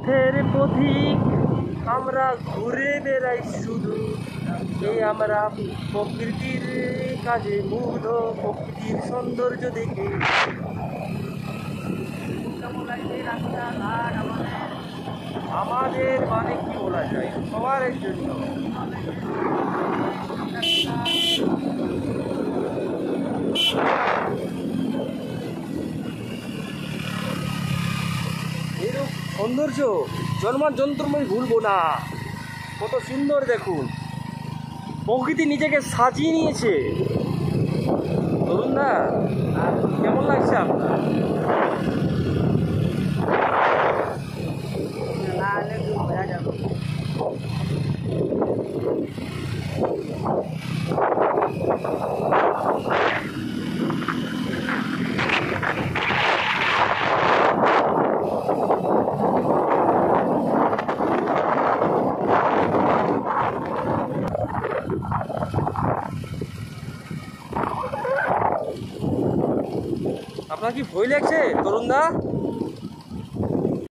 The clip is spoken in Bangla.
পথের পথিক আমরা ঘুরে বেড়াই শুধু, এই আমরা প্রকৃতির কাজে মুগ্ধ, প্রকৃতির সৌন্দর্য দেখে। কেমন লাগছে রাস্তাঘাট আমাদের মানে কি বলা যায়, সবার জন্য। এরূপ সৌন্দর্য জন্মান্তরময় ভুলবো না। কত সুন্দর দেখুন, প্রকৃতি নিজেকে সাজিয়ে নিয়েছে। ধরুন না, কেমন লাগছে আপনার? আপনার কি ভয় লাগছে তরুণ দা?